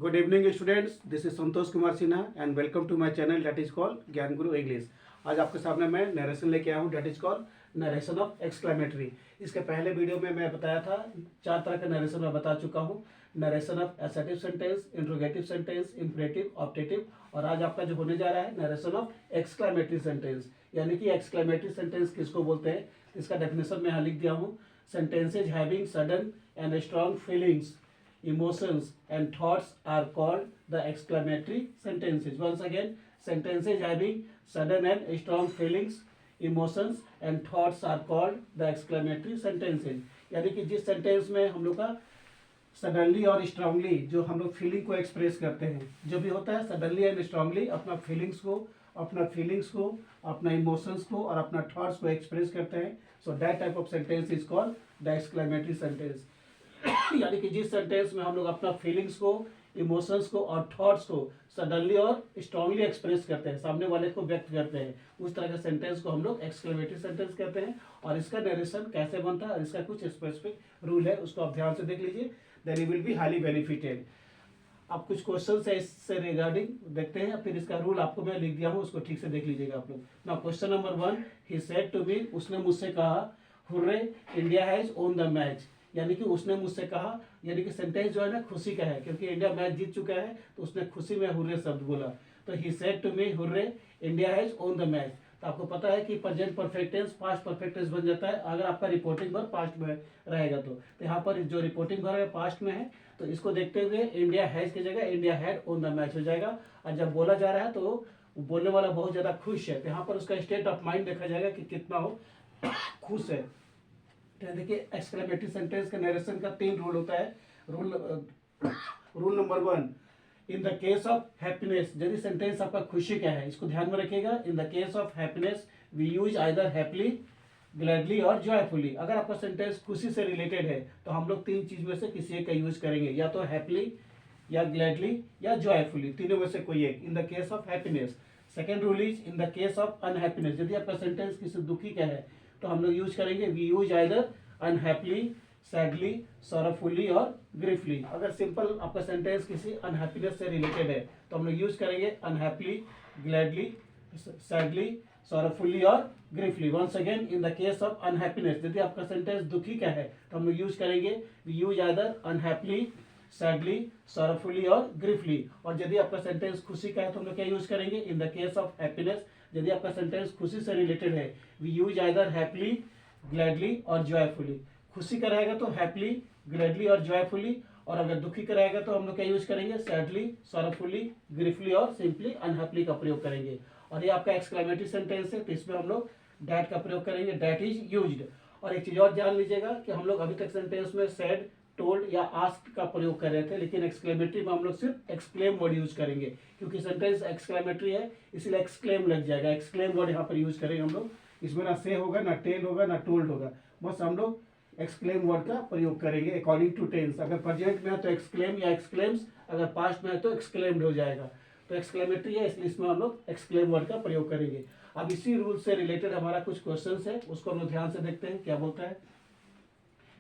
Good evening students, this is Santosh Kumar Sinha and welcome to my channel that is called ज्ञान गुरु English. आज आपके सामने मैं नरेशन लेके आया हूँ that is called narration of exclamatory. इसके पहले वीडियो में मैं बताया था 4 तरह का नरेशन मैं बता चुका हूँ, narration of assertive sentence, interrogative sentence, imperative, optative, और आज आपका जो होने जा रहा है नरेशन ऑफ एक्सक्लेमेटरी सेंटेंस। यानी कि एक्सक्लेमेटरी सेंटेंस किसको बोलते हैं, इसका डेफिनेशन मैं यहाँ लिख दिया हूँ। Sentences having sudden and strong feelings, emotions and thoughts are called the exclamatory sentences. Once again, sentences having sudden and strong feelings, emotions and thoughts are called the exclamatory sentences. यानी कि जिस sentence में हम लोग का suddenly और strongly जो हम लोग फीलिंग को एक्सप्रेस करते हैं, जो भी होता है सडनली एंड स्ट्रांगली अपना फीलिंग्स को, अपना इमोशंस को और अपना थॉट्स को एक्सप्रेस करते हैं, so that type of sentence is called the exclamatory sentence. यानी कि जिस सेंटेंस में हम लोग अपना फीलिंग्स को, इमोशंस को और थॉट्स को सडनली और स्ट्रांगली एक्सप्रेस करते हैं, सामने वाले को व्यक्त करते हैं, उस तरह के सेंटेंस को हम लोग एक्सक्लेमेटरी सेंटेंस कहते हैं। और इसका नरेशन कैसे बनता है और इसका कुछ स्पेसिफिक रूल है, उसको आप ध्यान से देख लीजिए, then you will be highly benefited. अब कुछ क्वेश्चन है इससे रिगार्डिंग देखते हैं, फिर इसका रूल आपको मैं लिख दिया हूँ, उसको ठीक से देख लीजिएगा आप लोग। Now question number 1, he said to me, उसने मुझसे कहा, hurray India has won the match. यानी कि उसने मुझसे कहा, यानी कि सेंटेंस जो है ना खुशी का है, क्योंकि इंडिया मैच जीत चुका है तो उसने खुशी में हुर्रे शब्द बोला। तो he said to me hurray India has won the match. तो आपको पता है कि present perfect tense past perfect tense बन जाता है अगर आपका रिपोर्टिंग वर्ब पास्ट में रहेगा। तो यहाँ पर जो रिपोर्टिंग वर्ब है पास्ट में है, तो इसको देखते हुए इंडिया हैज की जगह India had won the match हो जाएगा। और जब बोला जा रहा है तो बोलने वाला बहुत ज्यादा खुश है, तो यहाँ पर उसका स्टेट ऑफ माइंड देखा जाएगा कि कितना हो खुश है। देखिए एक्सक्लेमेटरी सेंटेंस का नरेशन का 3 रूल होता है। Rule number 1, in the case of happiness, यदि सेंटेंस आपका खुशी का है, इसको ध्यान में रखिएगा। In the case of happiness we use either happily, gladly और जॉयफुली। अगर आपका सेंटेंस खुशी से रिलेटेड है तो हम लोग 3 चीज में से किसी एक का यूज करेंगे, या तो हैप्पीली या ग्लैडली या जॉयफुली, तीनों में से कोई एक, इन the case of happiness. Second rule is in the case of unhappiness, यदि आपका सेंटेंस किसी दुखी का है तो हम लोग यूज करेंगे we use either unhappily, sadly, sorrowfully और ग्रीफली। अगर सिंपल आपका सेंटेंस किसी अनहैप्पीनेस से रिलेटेड है तो हम लोग यूज करेंगे अनहैप्पीली, ग्लैडली, सैडली, सॉरोफुली और griefly. Once again, in the case of unhappiness, यदि आपका सेंटेंस दुखी का है तो हम लोग यूज करेंगे we use either unhappily, sadly, sorrowfully और ग्रीफली। और यदि आपका सेंटेंस खुशी का है तो हम लोग क्या यूज करेंगे, in the case of happiness, यदि आपका सेंटेंस खुशी से रिलेटेड है we use either happily, gladly और जॉयफुली। खुशी का रहेगा तो हैप्पीली, ग्लैडली और जॉयफुली, और अगर दुखी का रहेगा तो हम लोग क्या यूज करेंगे, सैडली, सॉरोफुली, ग्रीफली और सिंपली अनहैप्पीली का प्रयोग करेंगे। और ये आपका एक्सक्लेमेटरी सेंटेंस है, तो इसमें हम लोग डैट का प्रयोग करेंगे, डैट इज यूज्ड। और एक चीज और जान लीजिएगा कि हम लोग अभी तक सेंटेंस में सैड, टोल्ड या आस्क्ड का प्रयोग कर रहे थे, लेकिन एक्सक्लेमेटरी में हम लोग सिर्फ एक्सक्लेम वर्ड यूज करेंगे, क्योंकि सेंटेंस एक्सक्लेमेटरी है इसलिए एक्सक्लेम लग जाएगा। एक्सक्लेम वर्ड यहाँ पर यूज करेंगे हम लोग, इसमें ना से होगा, ना टेल होगा, ना टोल्ड होगा, बस हम लोग एक्सक्लेम वर्ड का प्रयोग करेंगे अकॉर्डिंग टू टेंस। अगर प्रेजेंट में है तो एक्सक्लेम या एक्सक्लेम्स, अगर पास्ट में है तो एक्सक्लेम्ड हो जाएगा। तो एक्सक्लेमेटरी है इसलिए इसमें हम लोग एक्सक्लेम वर्ड का प्रयोग करेंगे। अब इसी रूल से रिलेटेड हमारा कुछ क्वेश्चन है, उसको हम लोग ध्यान से देखते हैं क्या बोलता है।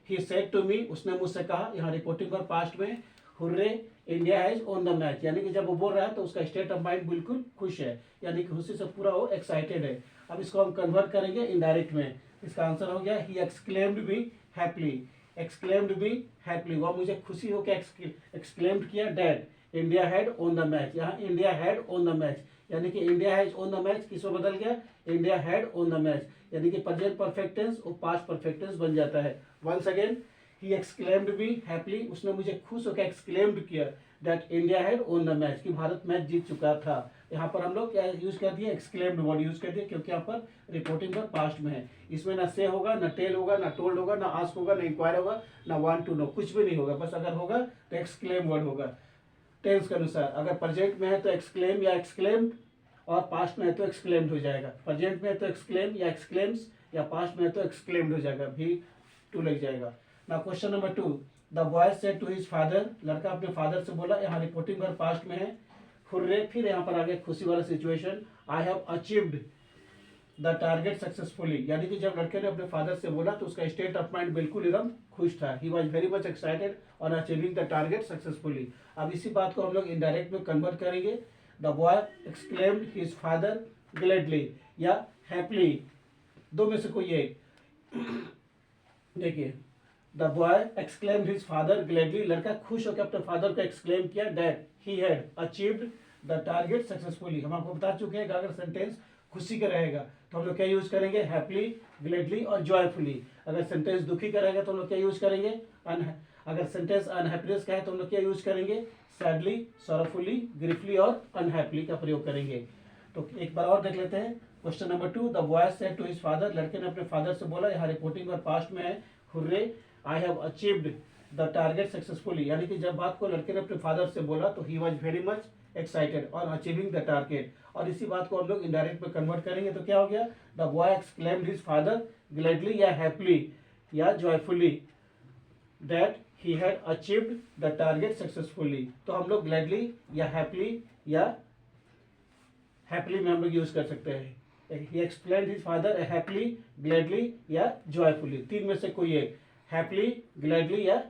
ही सेड टू मी, उसने मुझसे कहा, यहाँ रिपोर्टिंग पर पास्ट में, hurray India has won the match. यानी कि जब वो बोल रहा है तो उसका स्टेट ऑफ माइंड बिल्कुल खुश है, यानी कि खुशी से पूरा वो एक्साइटेड है। अब इसको हम कन्वर्ट करेंगे इनडायरेक्ट में, इसका आंसर हो गया he exclaimed me happily, exclaimed me happily, वो मुझे खुशी हो के एक्सक्लेम्ड किया that India had won the match. यहाँ India had won the match, यानी कि India has won the match किसमें बदल गया, India had won the match, यानी कि प्रेजेंट परफेक्ट टेंस और पास्ट परफेक्ट टेंस बन जाता है। Once again, he exclaimed me happily, उसने मुझे खुश होकर एक्सक्लेम्ड किया that India had won the match, कि भारत मैच जीत चुका था। यहाँ पर हम लोग क्या यूज कर दिए, एक्सक्लेम्ड वर्ड यूज कर दिए, क्योंकि यहाँ पर रिपोर्टिंग पर पास्ट में है। इसमें ना से होगा, ना टेल होगा, ना टोल्ड होगा, ना आस्क होगा, ना इंक्वायर होगा, ना वांट टू नो, कुछ भी नहीं होगा, बस अगर होगा तो एक्सक्लेम वर्ड होगा टेंस के अनुसार। अगर प्रेजेंट में है तो एक्सक्लेम या एक्सक्लेम्ड, और पास्ट में है तो एक्सक्लेम्ड हो जाएगा। प्रेजेंट में है तो एक्सक्लेम या एक्सक्लेम्स, या पास्ट में है तो एक्सक्लेम्ड हो जाएगा, भी टू लग जाएगा। ना question number 2, the boy said to his father, लड़का अपने फादर से बोला, यहाँ रिपोर्टिंग वर्ब पास्ट में है, हुर्रे, फिर यहाँ पर आगे खुशी वाला situation, I have achieved the target successfully, यानी कि जब लड़के ने अपने फादर से बोला तो उसका स्टेट ऑफ माइंड बिल्कुल एकदम खुश था। He was very much excited on achieving the target successfully. अब इसी बात को हम लोग इनडायरेक्ट में कन्वर्ट करेंगे। The boy exclaimed his father gladly या हैप्पीली, दो में से कोई एक। देखिए, the boy exclaimed his father gladly, लड़का खुश होकर अपने फादर को एक्सक्लेम किया that he had achieved the target successfully. हम आपको बता चुके हैं कि अगर सेंटेंस खुशी का रहेगा तो हम लोग क्या यूज करेंगे, हैप्पीली, ग्लैडली और जॉयफुली। अगर सेंटेंस दुखी का रहेगा तो हम लोग क्या यूज करेंगे, अगर सेंटेंस अनहैप्पीनेस का है तो हम लोग क्या यूज करेंगे, सैडली, सॉरोफुली, ग्रीफली और अनहैप्पीली का प्रयोग करेंगे। तो एक बार और देख लेते हैं। Question number 2, the boy said to his father, लड़के ने अपने फादर से बोला, यहाँ रिपोर्टिंग और पास्ट में है, hurray I have achieved the target successfully, यानी कि जब बात को लड़के ने अपने फादर से बोला तो he was very much excited और अचीविंग द टारगेट। और इसी बात को हम लोग इनडायरेक्ट में कन्वर्ट करेंगे तो क्या हो गया, the boy exclaimed his father gladly या हैप्पीली या joyfully that he had achieved the target successfully. तो हम लोग ग्लैडली या हैप्पीली या हैप्पीली में हम लोग यूज कर सकते हैं। ही explained his father happily, gladly या जॉयफुली, तीन में से कोई एक, हैप्पीली, ग्लैडली या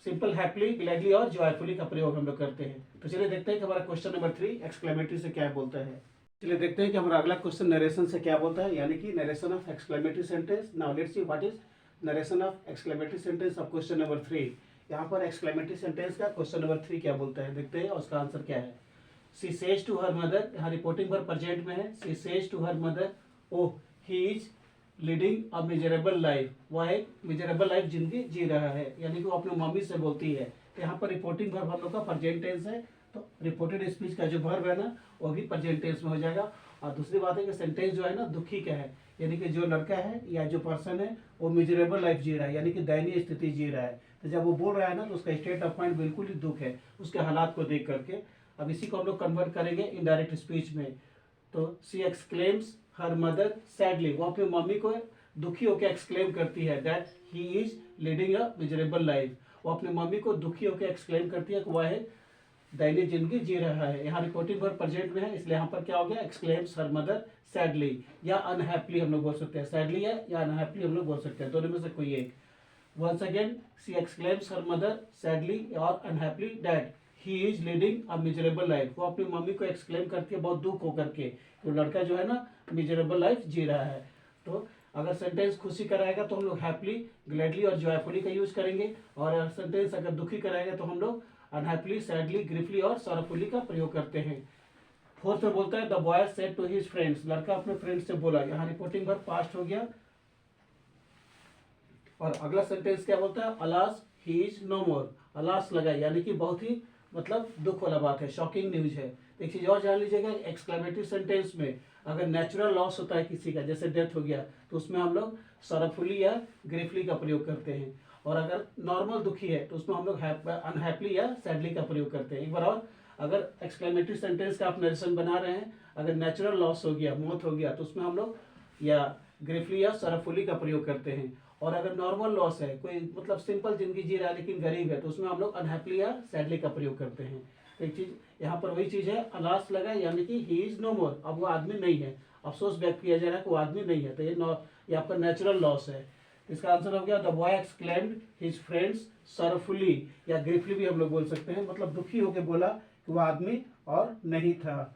सिंपल हैप्पीली, ग्लैडली और जॉयफुली का प्रयोग हम लोग करते हैं। तो चलिए देखते हैं कि हमारा क्वेश्चन नंबर 3 एक्सक्लेमेटरी से क्या बोलता है। चलिए देखते हैं कि हमारा अगला क्वेश्चन नरेशन से क्या बोलता है, यानी कि narration of exclamatory sentence. Now let's see what is narration of exclamatory sentence of question number 3। यहाँ पर एक्सक्लेमेटरी सेंटेंस का क्वेश्चन नंबर 3 क्या बोलता है, देखते हैं और उसका आंसर क्या है। She says to her mother, यहाँ रिपोर्टिंग पर प्रेजेंट में है। She says to her mother, oh he is leading a miserable life, वह एक मिजरेबल लाइफ जिंदगी जी रहा है, यानी कि वो अपने मम्मी से बोलती है। तो यहाँ पर रिपोर्टिंग वर्ब हम लोग का प्रेजेंट टेंस है, तो रिपोर्टेड स्पीच का जो वर्ब है ना वो भी प्रेजेंट टेंस में हो जाएगा। और दूसरी बात है कि सेंटेंस जो है ना दुखी का है, यानी कि जो लड़का है या जो पर्सन है वो मिजरेबल लाइफ जी रहा है, यानी कि दयनीय स्थिति जी रहा है। तो जब वो बोल रहा है ना तो उसका स्टेट ऑफ माइंड बिल्कुल ही दुख है उसके हालात को देख करके। अब इसी को हम लोग कन्वर्ट करेंगे इनडायरेक्ट स्पीच में। तो सी एक्सक्लेम्स हर मदर सैडली, वो अपनी मम्मी को दुखी होकर एक्सक्लेम करती है that he is leading a miserable life, वो अपनी मम्मी को दुखी होकर एक्सक्लेम करती है कि वह है दैनिक जिंदगी जी रहा है। यहाँ रिपोर्टिंग वर्ब प्रेजेंट में है, इसलिए यहाँ पर क्या हो गया, एक्सक्लेम्स हर मदर सैडली या अनहैप्पीली हम लोग बोल सकते हैं, सैडली है या अनहैप्पीली हम लोग बोल सकते हैं, दोनों में से कोई एक। Once again she exclaims her mother sadly और unhappily that he is leading a miserable life, वो अपनी मम्मी को एक्सक्लेम करती है बहुत दुख होकर के, तो लड़का जो है ना मिजरेबल लाइफ जी रहा है। तो अगर सेंटेंस खुशी कराएगा तो हम लोग हैप्पीली, ग्लैडली और जॉयफुली का यूज करेंगे, और सेंटेंस अगर दुखी कराएगा तो हम लोग अनहैप्पीली, सैडली, ग्रीफली और सॉरोफुली का प्रयोग करते हैं। फोर्थ में बोलता है the boy said to his friends, लड़का अपने फ्रेंड्स से बोला, यहाँ रिपोर्टिंग वर्ब पास्ट हो गया। और अगला सेंटेंस क्या बोलता है, alas he is no more, alas लगा यानी कि बहुत ही मतलब दुख वाला बात है, शॉकिंग न्यूज है। एक चीज और जान लीजिएगा, एक्सक्लेमेटरी सेंटेंस में अगर नेचुरल लॉस होता है किसी का, जैसे डेथ हो गया, तो उसमें हम लोग सॉरोफुली या ग्रीफली का प्रयोग करते हैं। और अगर नॉर्मल दुखी है तो उसमें हम लोग अनहैप्पीली या सैडली का प्रयोग करते हैं। एक बार और, अगर एक्सक्लेमेटरी सेंटेंस का आप नरेशन बना रहे हैं, अगर नेचुरल लॉस हो गया, मौत हो गया, तो उसमें हम लोग या ग्रीफली या सॉरोफुली का प्रयोग करते हैं। और अगर नॉर्मल लॉस है, कोई मतलब सिंपल जिंदगी जी रहा है लेकिन गरीब है, तो उसमें हम लोग अनहैप्पीली या सैडली का प्रयोग करते हैं। एक चीज यहाँ पर वही चीज है, अलास लगा यानी कि ही इज नो मोर, अब वो आदमी नहीं है, अफसोस व्यक्त किया जा रहा है कि वो आदमी नहीं है, तो ये आपका नेचुरल लॉस है। इसका आंसर हो गया the boy exclaimed his friends sorrowfully या ग्रीफली भी हम लोग बोल सकते हैं, मतलब दुखी होकर बोला कि वो आदमी और नहीं था।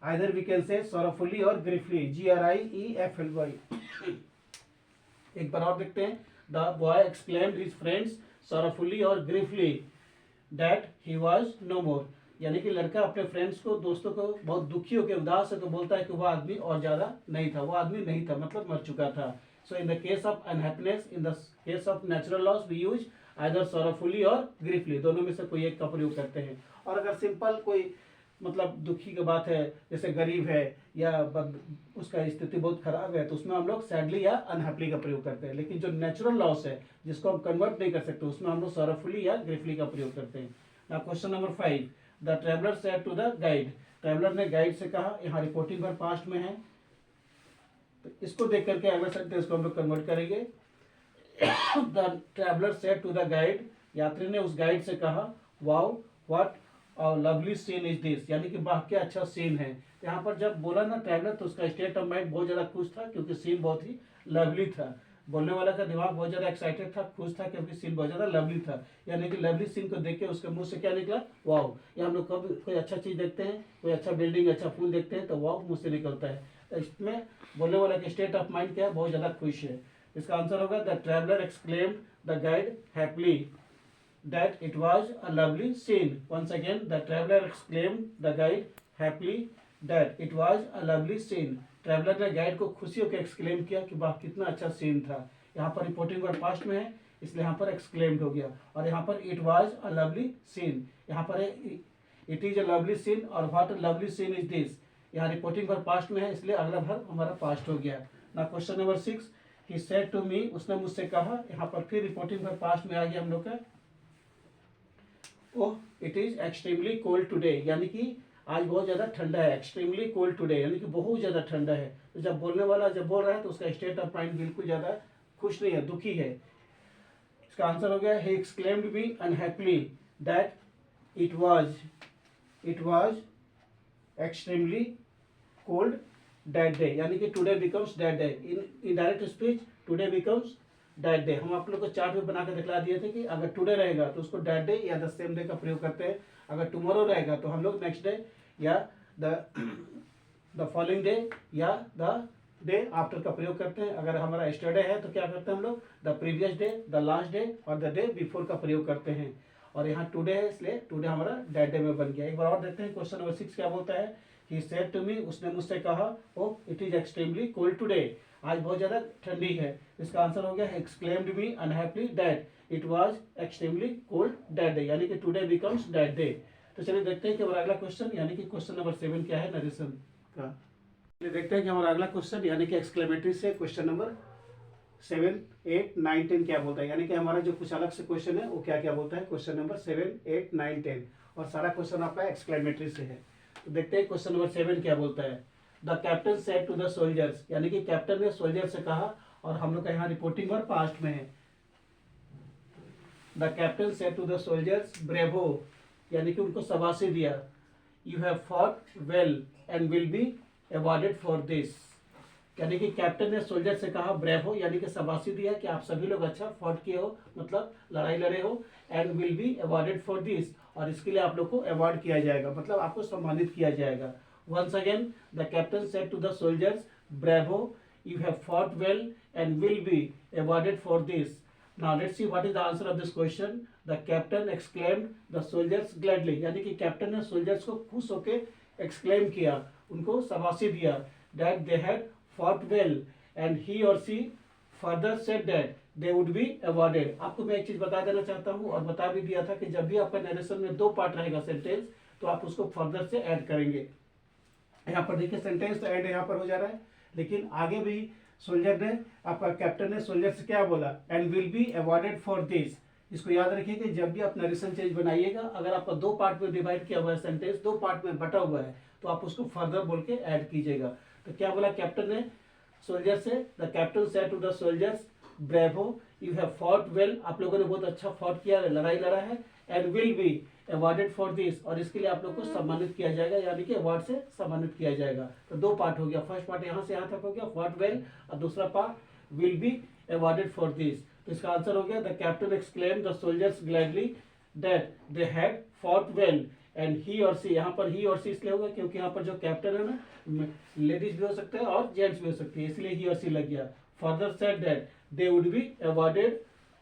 आइदर वी कैन से सॉरोफुली और ग्रीफली, GRIEFLY। एक बार और देखते हैं, the boy exclaimed his friends sorrowfully और griefly that he was no more, यानी कि लड़का अपने फ्रेंड्स को, दोस्तों को बहुत दुखी होकर उदास है तो बोलता है कि वह आदमी और ज्यादा नहीं था, वो आदमी नहीं था मतलब मर चुका था। So in the case of unhappiness, in the case of natural loss we use either sorrowfully और ग्रीफली, दोनों में से कोई एक का प्रयोग करते हैं। और अगर सिंपल कोई मतलब दुखी की बात है, जैसे गरीब है या उसका स्थिति बहुत खराब है, तो उसमें हम लोग सैडली या अनहैप्पीली का प्रयोग करते हैं। लेकिन जो नेचुरल लॉस है जिसको हम कन्वर्ट नहीं कर सकते, उसमें हम लोग सॉरोफुली या ग्रीफली का प्रयोग करते हैं। Now question number 5, the traveller said to the guide, ट्रेवलर ने गाइड से कहा, यहाँ रिपोर्टिंग पर पास्ट में है, तो इसको देख करके अगला सेंटेंस को हम लोग कन्वर्ट करेंगे। The traveller said to the guide, यात्री ने उस गाइड से कहा, वाओ व्हाट और लवली सीन इज दिस, यानी कि वाह क्या अच्छा सीन है। यहाँ पर जब बोला ना ट्रैवलर, तो उसका स्टेट ऑफ माइंड बहुत ज़्यादा खुश था, क्योंकि सीन बहुत ही लवली था। बोलने वाला का दिमाग बहुत ज़्यादा एक्साइटेड था, खुश था, क्योंकि सीन बहुत ज़्यादा लवली था। यानी कि लवली सीन को देख के उसके मुंह से क्या निकला, वाह। या हम लोग कभी कोई अच्छा चीज़ देखते हैं, कोई अच्छा बिल्डिंग, अच्छा फूल देखते हैं, तो वाह मुंह से निकलता है। तो इसमें बोलने वाला का स्टेट ऑफ माइंड क्या है, बहुत ज़्यादा खुश है। इसका आंसर होगा the traveller exclaimed the guide happily that it was a lovely scene. Once again, the traveler exclaimed the guide happily that it was a lovely scene. Traveller ने guide को खुशी होकर एक्सक्लेम किया कि वाह कितना अच्छा सीन था। यहाँ पर रिपोर्टिंग वर्ब पास्ट में है, इसलिए यहाँ पर एक्सक्लेम्ड हो गया। और यहाँ पर it was a lovely scene, यहाँ पर है it is a lovely scene, और what a lovely scene is this. यहाँ रिपोर्टिंग वर्ब पास्ट में है, इसलिए अगला वर्ब हमारा पास्ट हो गया। ना question number 6, he said to me, उसने मुझसे कहा। यहाँ पर फिर रिपोर्टिंग वर्ब पास्ट में आ गया हम लोग का। Oh it is extremely cold today, यानी कि आज बहुत ज़्यादा ठंडा है। एक्सट्रीमली कोल्ड टुडे यानी कि बहुत ज़्यादा ठंडा है। तो जब बोलने वाला जब बोल रहा है, तो उसका स्टेट ऑफ माइंड बिल्कुल ज़्यादा खुश नहीं है, दुखी है। इसका आंसर हो गया, he exclaimed me unhappily that it was extremely cold that day, यानी कि today becomes that day. In direct speech today becomes that day. हम आप लोग को चार्ट में बना के दिखला दिए थे कि अगर टुडे रहेगा तो उसको डैट डे या द सेम डे का प्रयोग करते हैं। अगर टुमारो रहेगा तो हम लोग नेक्स्ट डे या द फॉलोइंग डे या द डे आफ्टर का प्रयोग करते हैं। अगर हमारा यस्टरडे है तो क्या करते हैं हम लोग, the previous day, the last day और द डे बिफोर का प्रयोग करते हैं। और यहाँ टुडे है, इसलिए टुडे हमारा डैट डे में बन गया। एक बार और देखते हैं क्वेश्चन नंबर 6 क्या बोलता है। ही सेड टू मी, उसने मुझसे कहा, oh it is extremely cold today, आज बहुत ज़्यादा ठंडी है। इसका आंसर हो गया, exclaimed me unhappily that it was extremely cold that day, यानी कि टुडे बिकम्स दैट डे। तो चलिए देखते हैं कि हमारा अगला क्वेश्चन यानी कि क्वेश्चन नंबर 7 क्या है नरेशन का। चलिए देखते हैं कि हमारा अगला क्वेश्चन यानी कि एक्सक्लेमेटरी से क्वेश्चन नंबर 7, 8, 9, 10 क्या बोलता है। यानी कि हमारा जो कुछ अलग से क्वेश्चन है वो क्या क्या बोलता है। क्वेश्चन नंबर 7, 8, 9, 10 और सारा क्वेश्चन आपका एक्सक्लेमेटरी से है। तो देखते हैं क्वेश्चन नंबर 7 क्या बोलता है। The captain said to the soldiers, यानी कि कैप्टन ने सोल्जर से कहा, और हम लोग का यहाँ रिपोर्टिंग और पास्ट में है। The captain said to the soldiers bravo, यानी कि उनको शाबाशी दिया। You have fought well and will be awarded for this, यानी कि कैप्टन ने सोल्जर से कहा ब्रेवो, यानी कि शाबाशी दिया कि आप सभी लोग अच्छा फॉट किए हो, मतलब लड़ाई लड़े हो। And will be awarded for this, और इसके लिए आप लोग को अवार्ड किया जाएगा, मतलब आपको सम्मानित किया जाएगा। Once again, the captain said to the soldiers, "Bravo! You have fought well and will be awarded for this." Now let's see what is the answer of this question. The captain exclaimed the soldiers gladly, यानी कि captain ने soldiers को खुश होके exclaim किया, उनको शाबाशी दिया, that they had fought well and he or she further said that they would be awarded. आपको मैं एक चीज बता देना चाहता हूँ, और बता भी दिया था कि जब भी आपका नरेशन में 2 पार्ट रहेगा सेंटेंस, तो आप उसको फर्दर से ऐड करेंगे। यहाँ पर देखिए सेंटेंस तो एंड यहाँ पर हो जा रहा है, लेकिन आगे भी सोल्जर ने, आपका कैप्टन ने सोल्जर से क्या बोला, and will be awarded for this. इसको याद रखिए कि जब भी आप नरेशन चेंज बनाइएगा, अगर आपका 2 पार्ट में डिवाइड किया हुआ है सेंटेंस, 2 पार्ट में बटा हुआ है, तो आप उसको फर्दर बोल के ऐड कीजिएगा। तो क्या बोला कैप्टन ने सोल्जर से, the captain said to the soldiers bravo, you have fought well, आप लोगों ने बहुत अच्छा फॉट किया, लड़ाई लड़ा है। And will be awarded for this, और इसके लिए आप लोग को सम्मानित किया जाएगा, यानी कि अवार्ड से सम्मानित किया जाएगा। तो 2 पार्ट हो गया, फर्स्ट पार्ट यहाँ से यहाँ तक हो गया फॉट वेल, और दूसरा part will be awarded for this. तो इसका आंसर हो गया, the captain exclaim the soldiers gladly that they had fought well and he और सी। यहाँ पर ही और सी इसलिए होगा क्योंकि यहाँ पर जो कैप्टन है ना, लेडीज भी हो सकते हैं और जेंट्स भी हो सकते हैं, इसलिए ही और सी लग गया। Further said that they would be awarded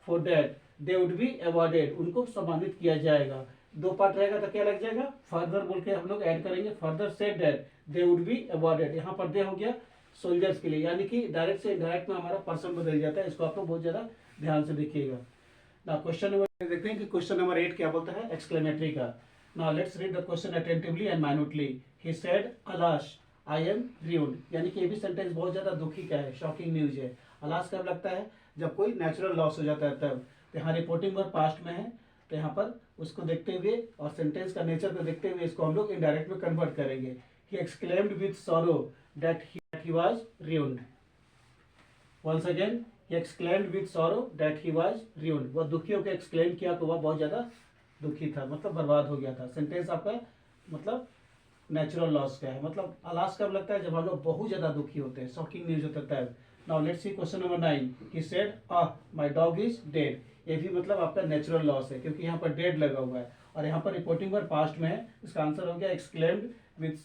for that, they would be awarded, उनको सम्मानित किया जाएगा। 2 पार्ट रहेगा तो क्या लग जाएगा, फर्दर बोल के हम लोग ऐड करेंगे। Further said that they would be awarded, यहाँ पर दे हो गया सोल्जर्स के लिए, यानी कि डायरेक्ट से इनडायरेक्ट में हमारा पर्सन बदल जाता है। इसको आप लोग बहुत ज्यादा ध्यान से देखिएगा। ना क्वेश्चन नंबर देखते हैं कि क्वेश्चन नंबर 8 क्या बोलता है एक्सक्लेमेटरी का। Now let's read the question attentively and minutely. He said alas I am ruined, यानी कि ये भी सेंटेंस बहुत ज्यादा दुखी का है, शॉकिंग न्यूज है। अलाश कब लगता है, जब कोई नेचुरल लॉस हो जाता है तब। तो यहाँ रिपोर्टिंग वर्ब पास्ट में है, तो यहाँ पर उसको देखते हुए और सेंटेंस का नेचर को देखते हुए इसको हम लोग इनडायरेक्ट में कन्वर्ट करेंगे। He exclaimed with sorrow that he was ruined। Once again, he exclaimed with sorrow that he was ruined, वह दुखी होकर एक्सक्लेम किया तो वह बहुत ज्यादा दुखी था, मतलब बर्बाद हो गया था। सेंटेंस आपका मतलब नेचुरल लॉस का है, मतलब लॉस कब लगता है, जब हम लोग बहुत ज़्यादा दुखी होते हैं, शॉकिंग न्यूज होता है। Now let's see question number 9। He said my dog is dead. ये भी मतलब आपका नेचुरल लॉस है, क्योंकि यहाँ पर डेड लगा हुआ है और यहाँ पर रिपोर्टिंग वर्ब पास्ट में है। इसका आंसर हो गया exclaimed with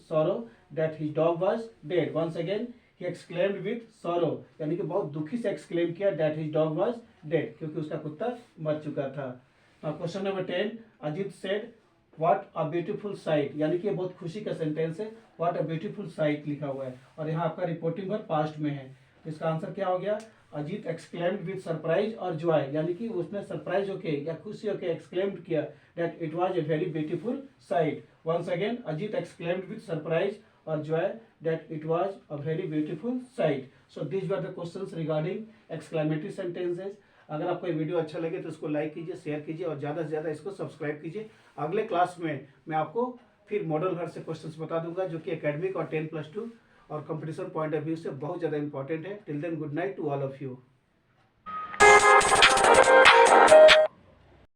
sorrow that his dog was dead. Once again he exclaimed with sorrow, यानी कि बहुत दुखी से एक्सक्लेम किया that his dog was dead, क्योंकि उसका कुत्ता मर चुका था। Question number 10। Ajit said what a beautiful sight, यानी कि ये बहुत खुशी का सेंटेंस है। व्हाट अ ब्यूटीफुल साइट लिखा हुआ है और यहाँ आपका रिपोर्टिंग वर्ब पास्ट में है। तो इसका आंसर क्या हो गया, अजीत एक्सक्लेम्ड विथ सरप्राइज और जॉय, यानी कि उसने सरप्राइज होके या खुशी होके एक्सक्लेम्ड किया that it was a very beautiful sight. Once again Ajit exclaimed with surprise और joy that it was a very beautiful sight. So these were the questions regarding exclamatory sentences. अगर आपको ये वीडियो अच्छा लगे तो इसको लाइक कीजिए, शेयर कीजिए और ज़्यादा से ज़्यादा इसको सब्सक्राइब कीजिए। अगले क्लास में मैं आपको फिर मॉडल भर से क्वेश्चंस बता दूंगा, जो कि एकेडमिक और 10+2 और कंपटीशन पॉइंट ऑफ व्यू से बहुत ज़्यादा इंपॉर्टेंट है। Till then good night to all of you.